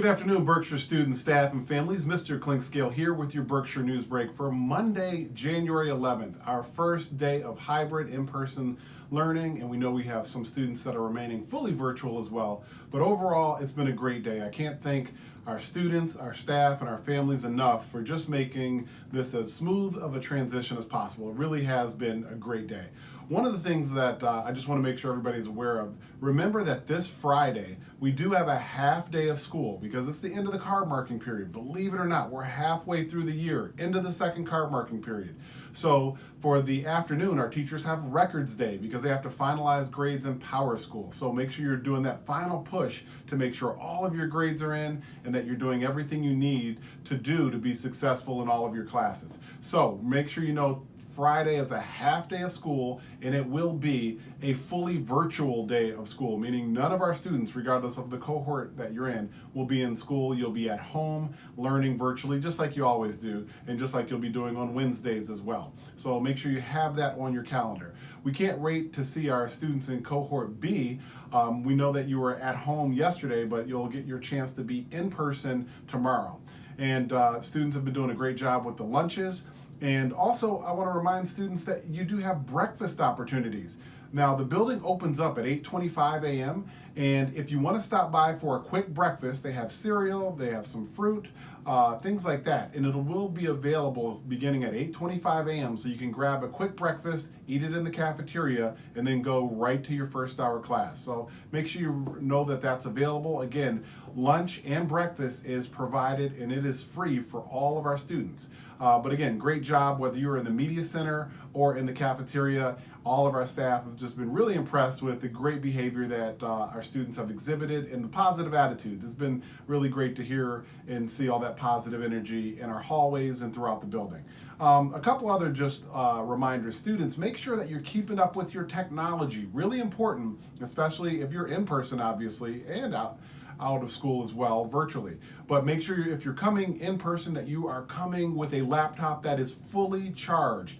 afternoon, Berkshire students, staff, and families. Mr. Clinkscale here with your Berkshire News Break for Monday, January 11th, our first day of hybrid in-person learning, and we know we have some students that are remaining fully virtual as well. But overall, it's been a great day. I can't thank our students, our staff, and our families enough for just making this as smooth of a transition as possible. It really has been a great day. One of the things that I just want to make sure everybody's aware of, remember that this Friday, we do have a half day of school because it's the end of the card marking period. Believe it or not, we're halfway through the year, into the second card marking period. So for the afternoon, our teachers have records day because they have to finalize grades in Power School. So make sure you're doing that final push to make sure all of your grades are in and that you're doing everything you need to do to be successful in all of your classes. So make sure you know Friday is a half day of school, and it will be a fully virtual day of school, meaning none of our students, regardless of the cohort that you're in, will be in school. You'll be at home learning virtually, just like you always do, and just like you'll be doing on Wednesdays as well. So make sure you have that on your calendar. We can't wait to see our students in cohort B. We know that you were at home yesterday, but you'll get your chance to be in person tomorrow. And students have been doing a great job with the lunches. And also, I want to remind students that you do have breakfast opportunities. Now, the building opens up at 8:25 a.m. and if you want to stop by for a quick breakfast, they have cereal, they have some fruit, things like that. And it will be available beginning at 8:25 a.m. so you can grab a quick breakfast, eat it in the cafeteria, and then go right to your first hour class. So make sure you know that that's available. Again, lunch and breakfast is provided and it is free for all of our students. But again, great job whether you're in the media center or in the cafeteria. All of our staff have just been really impressed with the great behavior that our students have exhibited and the positive attitudes. It's been really great to hear and see all that positive energy in our hallways and throughout the building. A couple other just reminders. Students, make sure that you're keeping up with your technology. Really important, especially if you're in person, obviously, and out of school as well, virtually. But make sure if you're coming in person that you are coming with a laptop that is fully charged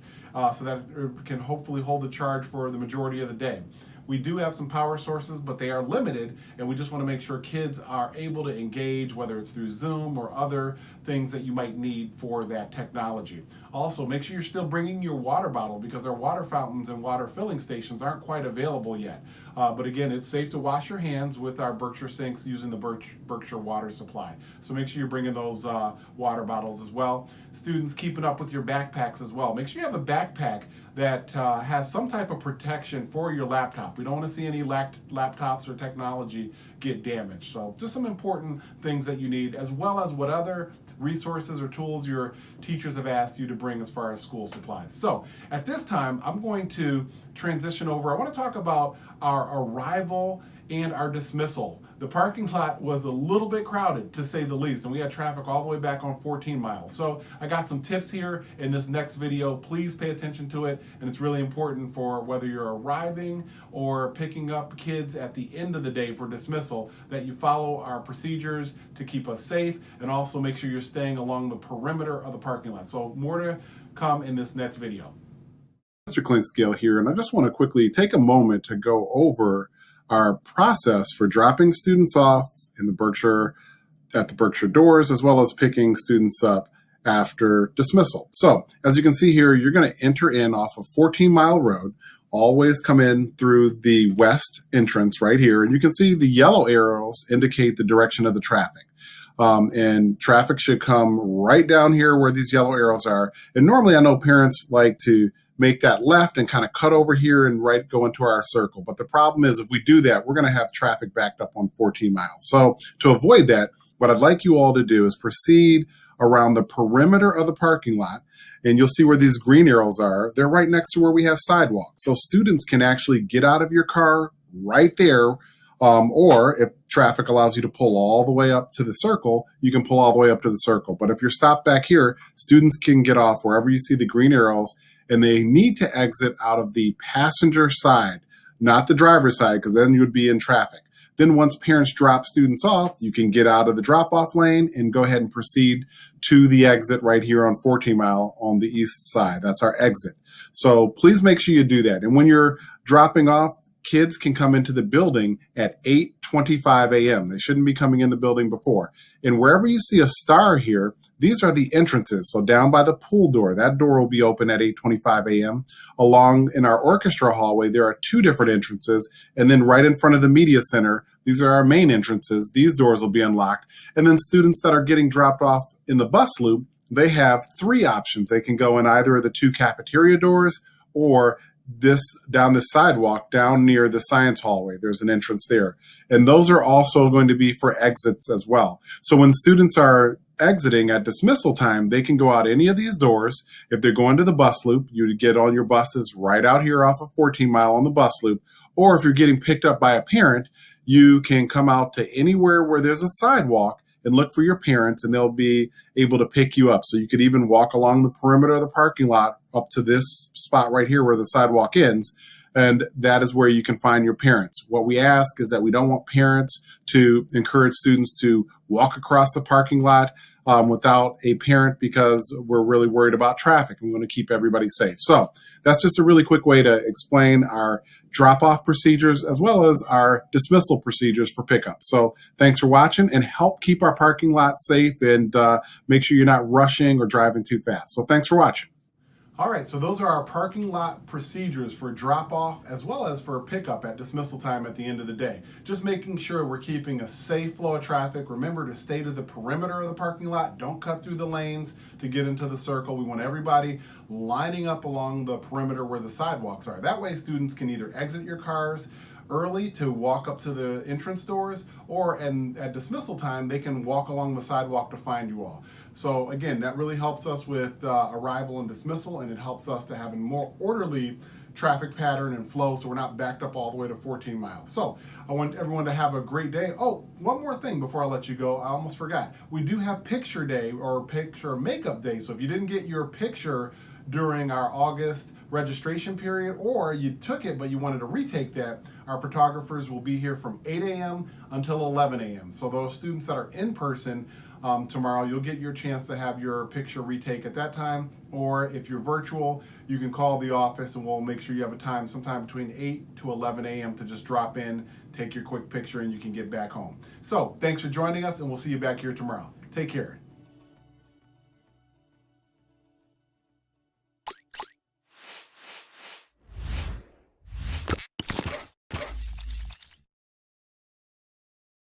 so that it can hopefully hold the charge for the majority of the day. We do have some power sources, but they are limited, and we just want to make sure kids are able to engage, whether it's through Zoom or other things that you might need for that technology. Also, make sure you're still bringing your water bottle because our water fountains and water filling stations aren't quite available yet. But again, it's safe to wash your hands with our Berkshire sinks using the Berkshire water supply. So make sure you're bringing those water bottles as well. Students, keeping up with your backpacks as well. Make sure you have a backpack that has some type of protection for your laptop. We don't want to see any laptops or technology get damaged. So just some important things that you need, as well as what other resources or tools your teachers have asked you to bring as far as school supplies. So at this time, I'm going to transition over. I want to talk about our arrival and our dismissal. The parking lot was a little bit crowded, to say the least, and we had traffic all the way back on 14 miles. So I got some tips here in this next video. Please pay attention to it, and it's really important for whether you're arriving or picking up kids at the end of the day for dismissal, that you follow our procedures to keep us safe, and also make sure you're staying along the perimeter of the parking lot. So more to come in this next video. Mr. Clinkscale here, and I just want to quickly take a moment to go over our process for dropping students off in the Berkshire at the Berkshire doors, as well as picking students up after dismissal. So as you can see here, you're going to enter in off of 14 Mile Road, always come in through the west entrance right here, and you can see the yellow arrows indicate the direction of the traffic. And traffic should come right down here where these yellow arrows are. And normally I know parents like to make that left and kind of cut over here and go into our circle. But the problem is if we do that, we're going to have traffic backed up on 14 miles. So to avoid that, what I'd like you all to do is proceed around the perimeter of the parking lot, and you'll see where these green arrows are. They're right next to where we have sidewalks. So students can actually get out of your car right there, or if traffic allows you to pull all the way up to the circle, you can pull all the way up to the circle. But if you're stopped back here, students can get off wherever you see the green arrows, and they need to exit out of the passenger side, not the driver's side, because then you would be in traffic. Then once parents drop students off, you can get out of the drop-off lane and go ahead and proceed to the exit right here on 14 Mile on the east side. That's our exit. So please make sure you do that. And when you're dropping off, kids can come into the building at 8:25 a.m. They shouldn't be coming in the building before. And wherever you see a star here, these are the entrances. So down by the pool door, that door will be open at 8:25 a.m. Along in our orchestra hallway, there are 2 different entrances. And then right in front of the media center, these are our main entrances. These doors will be unlocked. And then students that are getting dropped off in the bus loop, they have 3 options. They can go in either of the 2 cafeteria doors or down this sidewalk down near the science hallway. There's an entrance there. And those are also going to be for exits as well. So when students are exiting at dismissal time, they can go out any of these doors. If they're going to the bus loop, you get on your buses right out here off of 14 Mile on the bus loop. Or if you're getting picked up by a parent, you can come out to anywhere where there's a sidewalk and look for your parents, and they'll be able to pick you up. So you could even walk along the perimeter of the parking lot up to this spot right here where the sidewalk ends, and that is where you can find your parents. What we ask is that we don't want parents to encourage students to walk across the parking lot without a parent, because we're really worried about traffic. We want to keep everybody safe. So that's just a really quick way to explain our drop-off procedures as well as our dismissal procedures for pickup. So thanks for watching, and help keep our parking lot safe, and make sure you're not rushing or driving too fast. So thanks for watching. All right, so those are our parking lot procedures for drop-off as well as for pickup at dismissal time at the end of the day. Just making sure we're keeping a safe flow of traffic. Remember to stay to the perimeter of the parking lot. Don't cut through the lanes to get into the circle. We want everybody lining up along the perimeter where the sidewalks are. That way students can either exit your cars early to walk up to the entrance doors, or at dismissal time they can walk along the sidewalk to find you all. So again, that really helps us with arrival and dismissal, and it helps us to have a more orderly traffic pattern and flow, so we're not backed up all the way to 14 miles. So I want everyone to have a great day. Oh, one more thing before I let you go, I almost forgot. We do have picture day or picture makeup day. So if you didn't get your picture during our August registration period, or you took it but you wanted to retake that, our photographers will be here from 8 a.m. until 11 a.m. So those students that are in person tomorrow, you'll get your chance to have your picture retake at that time. Or if you're virtual, you can call the office and we'll make sure you have a time sometime between 8 to 11 a.m. to just drop in, take your quick picture, and you can get back home. So thanks for joining us, and we'll see you back here tomorrow. Take care.